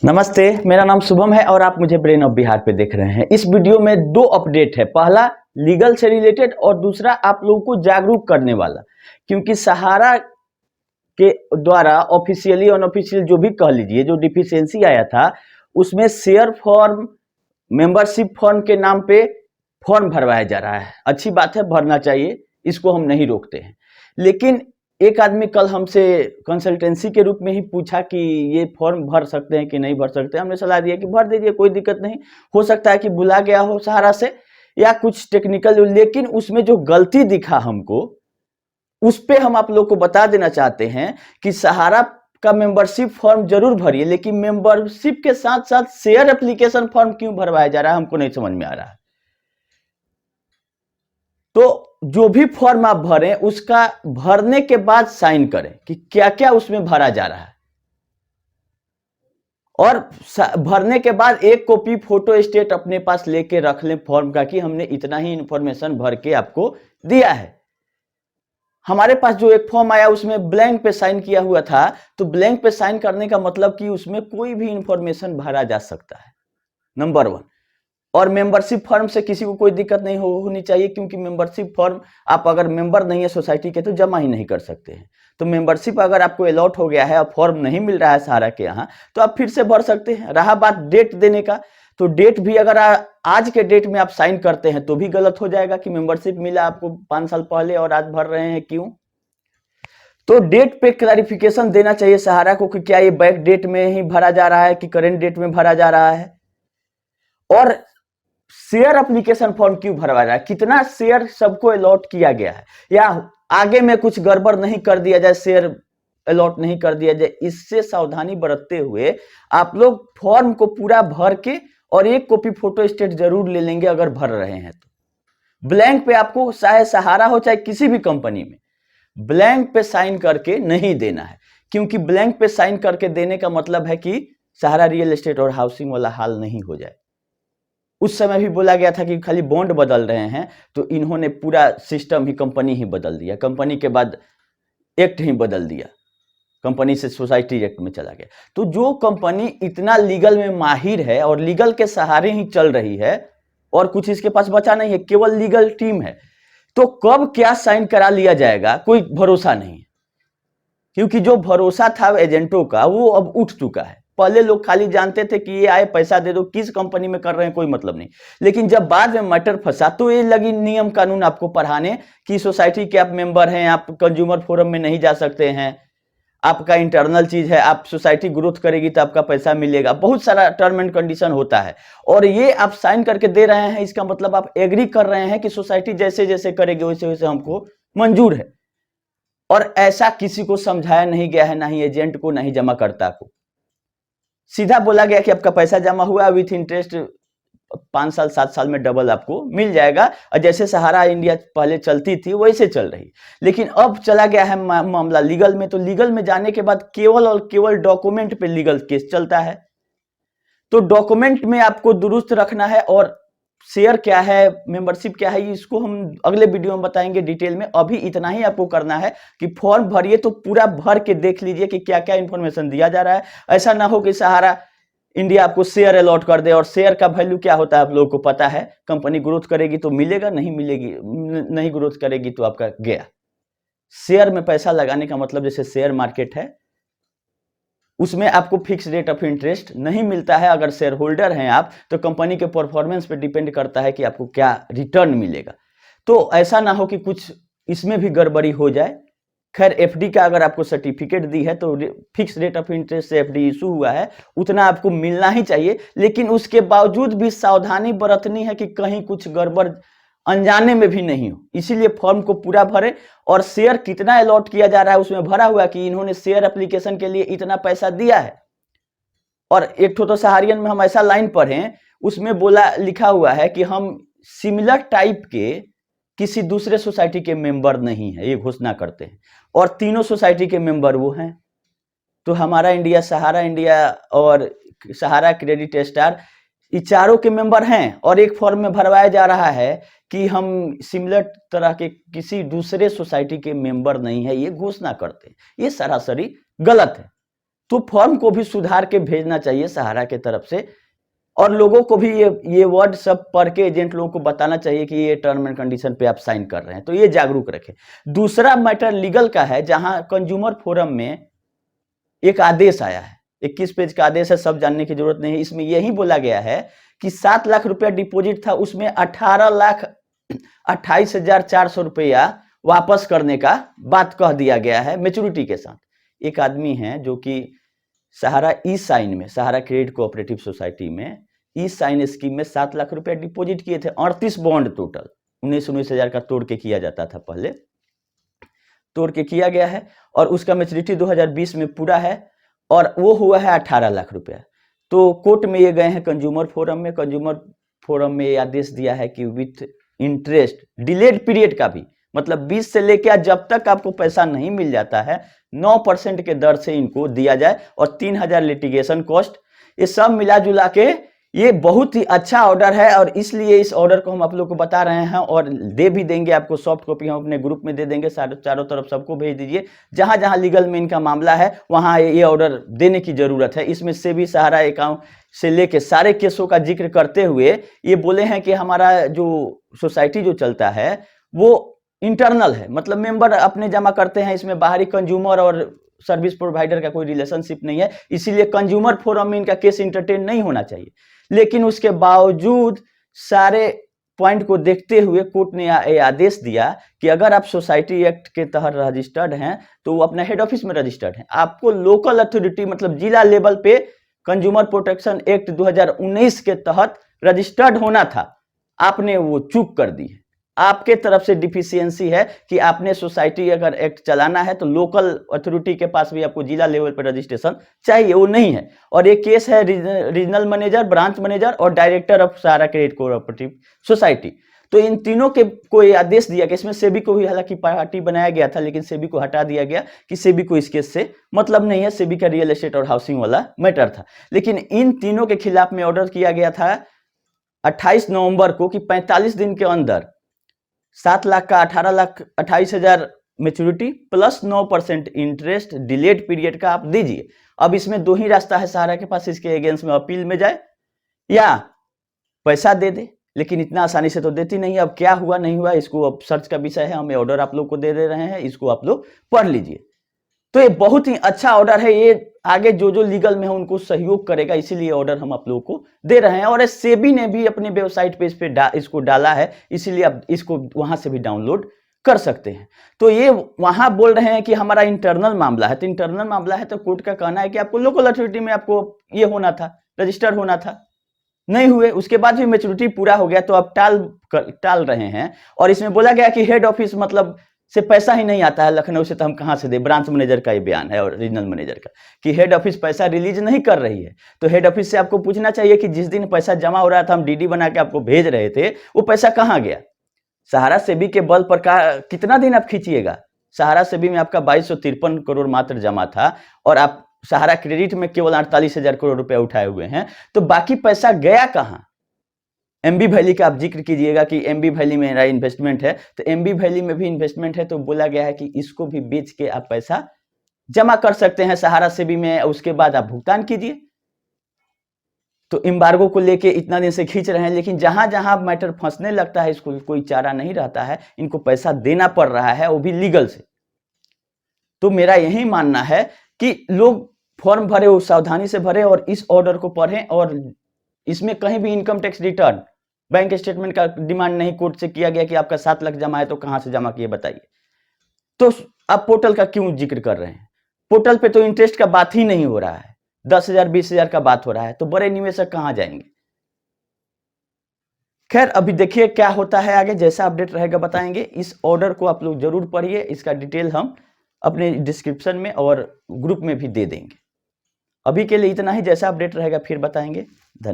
नमस्ते, मेरा नाम शुभम है और आप मुझे ब्रेन ऑफ बिहार पे देख रहे हैं। इस वीडियो में दो अपडेट है। पहला लीगल से रिलेटेड और दूसरा आप लोगों को जागरूक करने वाला। क्योंकि सहारा के द्वारा ऑफिशियली अनऑफिशियल जो भी कह लीजिए, जो डिफिशियंसी आया था उसमें शेयर फॉर्म, मेंबरशिप फॉर्म के नाम पे फॉर्म भरवाया जा रहा है। अच्छी बात है, भरना चाहिए, इसको हम नहीं रोकते हैं। लेकिन एक आदमी कल हमसे कंसल्टेंसी के रूप में ही पूछा कि ये फॉर्म भर सकते हैं कि नहीं भर सकते। हमने सलाह दिया कि भर दीजिए, कोई दिक्कत नहीं। हो सकता है कि भुला गया हो सहारा से या कुछ टेक्निकल, लेकिन उसमें जो गलती दिखा हमको, उस पे हम आप लोग को बता देना चाहते हैं कि सहारा का मेंबरशिप फॉर्म जरूर भरिए, लेकिन मेंबरशिप के साथ साथ शेयर एप्लीकेशन फॉर्म क्यों भरवाया जा रहा है हमको नहीं समझ में आ रहा है। तो जो भी फॉर्म आप भरें उसका भरने के बाद साइन करें कि क्या क्या उसमें भरा जा रहा है, और भरने के बाद एक कॉपी फोटो स्टेट अपने पास लेके रख लें फॉर्म का कि हमने इतना ही इंफॉर्मेशन भर के आपको दिया है। हमारे पास जो एक फॉर्म आया उसमें ब्लैंक पे साइन किया हुआ था, तो ब्लैंक पे साइन करने का मतलब कि उसमें कोई भी इंफॉर्मेशन भरा जा सकता है, नंबर 1। और मेंबरशिप फॉर्म से किसी को कोई दिक्कत नहीं होनी चाहिए, क्योंकि मेंबरशिप फॉर्म आप अगर मेंबर नहीं है सोसाइटी के तो जमा ही नहीं कर सकते हैं। तो मेंबरशिप अगर आपको अलॉट हो गया है और फॉर्म नहीं मिल रहा है सहारा के यहाँ, तो आप फिर से भर सकते हैं। रहा बात डेट देने का, तो डेट भी अगर आज के डेट में आप साइन करते हैं तो भी गलत हो जाएगा कि मेंबरशिप मिला आपको 5 साल पहले और आज भर रहे हैं क्यों। तो डेट पे क्लैरिफिकेशन देना चाहिए सहारा को कि क्या ये बैक डेट में ही भरा जा रहा है कि करेंट डेट में भरा जा रहा है। और शेयर एप्लीकेशन फॉर्म क्यों भरवा रहा है, कितना शेयर सबको अलॉट किया गया है, या आगे में कुछ गड़बड़ नहीं कर दिया जाए, शेयर अलॉट नहीं कर दिया जाए। इससे सावधानी बरतते हुए आप लोग फॉर्म को पूरा भर के और एक कॉपी फोटो स्टेट जरूर ले लेंगे अगर भर रहे हैं तो। ब्लैंक पे आपको चाहे सहारा हो चाहे किसी भी कंपनी में ब्लैंक पे साइन करके नहीं देना है, क्योंकि ब्लैंक पे साइन करके देने का मतलब है कि सहारा रियल एस्टेट और हाउसिंग वाला हाल नहीं हो जाए। उस समय भी बोला गया था कि खाली बॉन्ड बदल रहे हैं, तो इन्होंने पूरा सिस्टम ही, कंपनी ही बदल दिया। कंपनी के बाद एक्ट ही बदल दिया, कंपनी से सोसाइटी एक्ट में चला गया। तो जो कंपनी इतना लीगल में माहिर है और लीगल के सहारे ही चल रही है और कुछ इसके पास बचा नहीं है, केवल लीगल टीम है, तो कब क्या साइन करा लिया जाएगा कोई भरोसा नहीं है। क्योंकि जो भरोसा था एजेंटों का वो अब उठ चुका है। पहले लोग खाली जानते थे कि ये आए पैसा दे दो, किस कंपनी में कर रहे हैं कोई मतलब नहीं। लेकिन जब बाद में मैटर फंसा तो ये लगी नियम कानून आपको पढ़ाने कि सोसाइटी के आप मेंबर हैं, आप कंज्यूमर फोरम में नहीं जा सकते हैं, आपका इंटरनल चीज है, आप सोसाइटी ग्रोथ करेगी तो आपका पैसा मिलेगा। बहुत सारा टर्म एंड कंडीशन होता है, और ये आप साइन करके दे रहे हैं, इसका मतलब आप एग्री कर रहे हैं कि सोसाइटी जैसे जैसे करेगी वैसे वैसे हमको मंजूर है। और ऐसा किसी को समझाया नहीं गया है, ना ही एजेंट को, ना ही जमाकर्ता को। सीधा बोला गया कि आपका पैसा जमा हुआ विथ इंटरेस्ट 5 साल 7 साल में डबल आपको मिल जाएगा, और जैसे सहारा इंडिया पहले चलती थी वैसे चल रही। लेकिन अब चला गया है मामला लीगल में, तो लीगल में जाने के बाद केवल और केवल डॉक्यूमेंट पे लीगल केस चलता है। तो डॉक्यूमेंट में आपको दुरुस्त रखना है, और शेयर क्या है, मेंबरशिप क्या है, इसको हम अगले वीडियो में बताएंगे डिटेल में। अभी इतना ही आपको करना है कि फॉर्म भरिए तो पूरा भर के देख लीजिए कि क्या क्या इंफॉर्मेशन दिया जा रहा है। ऐसा ना हो कि सहारा इंडिया आपको शेयर अलॉट कर दे, और शेयर का वैल्यू क्या होता है आप लोगों को पता है। कंपनी ग्रोथ करेगी तो मिलेगा, नहीं मिलेगी, नहीं ग्रोथ करेगी तो आपका गया। शेयर में पैसा लगाने का मतलब जैसे शेयर मार्केट है, उसमें आपको फिक्स रेट ऑफ इंटरेस्ट नहीं मिलता है। अगर शेयर होल्डर हैं आप तो कंपनी के परफॉर्मेंस पे डिपेंड करता है कि आपको क्या रिटर्न मिलेगा। तो ऐसा ना हो कि कुछ इसमें भी गड़बड़ी हो जाए। खैर, एफडी का अगर आपको सर्टिफिकेट दी है तो फिक्स रेट ऑफ इंटरेस्ट से एफडी इशू हुआ है, उतना आपको मिलना ही चाहिए। लेकिन उसके बावजूद भी सावधानी बरतनी है कि कहीं कुछ गड़बड़ अनजाने में भी नहीं हो। इसीलिए फॉर्म को पूरा भरें, और शेयर कितना अलॉट किया जा रहा है उसमें भरा हुआ कि इन्होंने शेयर एप्लीकेशन के लिए इतना पैसा दिया है। और एक तो सहारियन में हम ऐसा लाइन पढ़े, उसमें बोला लिखा हुआ है कि हम सिमिलर टाइप के किसी दूसरे सोसाइटी के मेंबर नहीं है, ये घोषणा करते हैं, और तीनों सोसाइटी के मेंबर वो हैं। तो हमारा इंडिया, सहारा इंडिया और सहारा क्रेडिट स्टार, ये चारों के मेंबर हैं, और एक फॉर्म में भरवाया जा रहा है कि हम सिमिलर तरह के किसी दूसरे सोसाइटी के मेंबर नहीं है, ये घोषणा करते हैं। ये सरासरी गलत है। तो फॉर्म को भी सुधार के भेजना चाहिए सहारा के तरफ से, और लोगों को भी ये वर्ड सब पढ़ के एजेंट लोगों को बताना चाहिए कि ये टर्म एंड कंडीशन पे आप साइन कर रहे हैं, तो ये जागरूक रखें। दूसरा मैटर लीगल का है, जहां कंज्यूमर फोरम में एक आदेश आया है, 21 पेज का आदेश है, सब जानने की जरूरत नहीं है। इसमें यही बोला गया है कि 7 लाख रुपया डिपॉजिट था, उसमें 18,28,400 रुपया वापस करने का बात कह दिया गया है मैच्योरिटी के साथ। एक आदमी है जो कि सहारा ई साइन में, सहारा क्रेडिट कोऑपरेटिव सोसाइटी में ई साइन स्कीम में 7 लाख रुपया डिपॉजिट किए थे। 38 बॉन्ड टोटल 19 हजार का तोड़ के किया जाता था, पहले तोड़ के किया गया है, और उसका मैच्योरिटी 2020 में पूरा है, और वो हुआ है 18 लाख रुपया। तो कोर्ट में ये गए हैं कंज्यूमर फोरम में। कंज्यूमर फोरम में ये आदेश दिया है कि विथ इंटरेस्ट डिलेड पीरियड का भी, मतलब 20 से लेकर जब तक आपको पैसा नहीं मिल जाता है 9% के दर से इनको दिया जाए, और 3,000 लिटिगेशन कॉस्ट, ये सब मिला जुला के ये बहुत ही अच्छा ऑर्डर है। और इसलिए इस ऑर्डर को हम आप लोग को बता रहे हैं, और दे भी देंगे आपको, सॉफ्ट कॉपी हम अपने ग्रुप में दे देंगे, चारों तरफ सबको भेज दीजिए। जहां जहां लीगल में इनका मामला है वहां ये ऑर्डर देने की जरूरत है। इसमें से भी सहारा अकाउंट से लेके सारे केसों का जिक्र करते हुए ये बोले हैं कि हमारा जो सोसाइटी जो चलता है वो इंटरनल है, मतलब मेंबर अपने जमा करते हैं, इसमें बाहरी कंज्यूमर और सर्विस प्रोवाइडर का कोई रिलेशनशिप नहीं है, इसीलिए कंज्यूमर फोरम में इनका केस इंटरटेन नहीं होना चाहिए। लेकिन उसके बावजूद सारे पॉइंट को देखते हुए कोर्ट ने यह आदेश दिया कि अगर आप सोसाइटी एक्ट के तहत रजिस्टर्ड हैं तो वो अपना हेड ऑफिस में रजिस्टर्ड हैं, आपको लोकल अथॉरिटी मतलब जिला लेवल पे कंज्यूमर प्रोटेक्शन एक्ट 2019 के तहत रजिस्टर्ड होना था, आपने वो चूक कर दी है। आपके तरफ से डिफिशियंसी है कि आपने सोसाइटी अगर एक्ट चलाना है तो लोकल अथॉरिटी के पास भी आपको जिला लेवल पर रजिस्ट्रेशन चाहिए, वो नहीं है। और ये केस है रीजनल मैनेजर, ब्रांच मैनेजर और director of Sahara credit cooperative society. तो इन तीनों के कोई आदेश दिया गया, इसमें सेबी को भी हालांकि पार्टी बनाया गया था, लेकिन सेबी को हटा दिया गया कि सेबी को इस केस से मतलब नहीं है, सेबी का रियल एस्टेट और हाउसिंग वाला मैटर था। लेकिन इन तीनों के खिलाफ में ऑर्डर किया गया था 28 नवंबर को कि 45 दिन के अंदर 7 लाख का 18,28,000 maturity plus 9% interest delayed period का आप दीजिए। अब इसमें दो ही रास्ता है सहारा के पास, इसके अगेंस्ट में अपील में जाए या पैसा दे दे, लेकिन इतना आसानी से तो देती नहीं। अब क्या हुआ नहीं हुआ इसको अब सर्च का विषय है, हम ऑर्डर आप लोग को दे रहे हैं, इसको आप लोग पढ़ लीजिए। तो ये बहुत ही अच्छा ऑर्डर है, ये आगे जो लीगल में है उनको सहयोग करेगा, इसीलिए ऑर्डर हम आप लोगों को दे रहे हैं। और सेबी ने भी अपने वेबसाइट पे इसको डाला है, इसीलिए आप इसको वहां से भी डाउनलोड कर सकते हैं। तो ये वहां बोल रहे हैं कि हमारा इंटरनल मामला है, तो इंटरनल मामला है तो कोर्ट का कहना है कि आपको लोकल अथॉरिटी में आपको ये होना था, रजिस्टर्ड होना था, नहीं हुए, उसके बाद भी मैच्योरिटी पूरा हो गया तो आप टाल रहे हैं। और इसमें बोला गया कि हेड ऑफिस मतलब से पैसा ही नहीं आता है लखनऊ से, तो हम कहां से दे, ब्रांच मैनेजर का ये बयान है और रीजनल मैनेजर का कि हेड ऑफिस पैसा रिलीज नहीं कर रही है। तो हेड ऑफिस से आपको पूछना चाहिए कि जिस दिन पैसा जमा हो रहा था, हम डीडी बना के आपको भेज रहे थे, वो पैसा कहां गया? सहारा सेबी के बल पर कितना दिन आप खींचिएगा? सहारा सेबी में आपका 2253 करोड़ मात्र जमा था, और आप सहारा क्रेडिट में केवल 48,000 करोड़ रुपया उठाए हुए हैं, तो बाकी पैसा गया कहां? एमबी वैली का आप जिक्र कीजिएगा कि एमबी वैली में मेरा इन्वेस्टमेंट है, तो एमबी वैली में भी इन्वेस्टमेंट है, तो बोला गया है कि इसको भी बेच के आप पैसा जमा कर सकते हैं सहारा सेबी में, उसके बाद आप भुगतान कीजिए। तो एम्बार्गो को लेके इतना दिन से खींच रहे हैं, लेकिन जहां जहां मैटर फंसने लगता है इसको कोई चारा नहीं रहता है, इनको पैसा देना पड़ रहा है, वो भी लीगल से। तो मेरा यही मानना है कि लोग फॉर्म भरे वो सावधानी से भरे और इस ऑर्डर को पढ़ें, और इसमें कहीं भी income tax return, bank statement का डिमांड नहीं कोर्ट से किया गया कि आपका 7 लाख जमा है तो कहां से जमा किए बताइए। तो आप पोर्टल का क्यों जिक्र कर रहे हैं? पोर्टल पे तो इंटरेस्ट का बात ही नहीं हो रहा है, 10,000 20,000 का बात हो रहा है, तो बड़े निवेशक कहां जाएंगे? खैर अभी देखिए क्या होता है आगे, जैसा अपडेट रहेगा बताएंगे। इस ऑर्डर को आप लोग जरूर पढ़िए, इसका डिटेल हम अपने डिस्क्रिप्शन में और ग्रुप में भी दे देंगे। अभी के लिए इतना ही, जैसा अपडेट रहेगा फिर बताएंगे। धन्यवाद।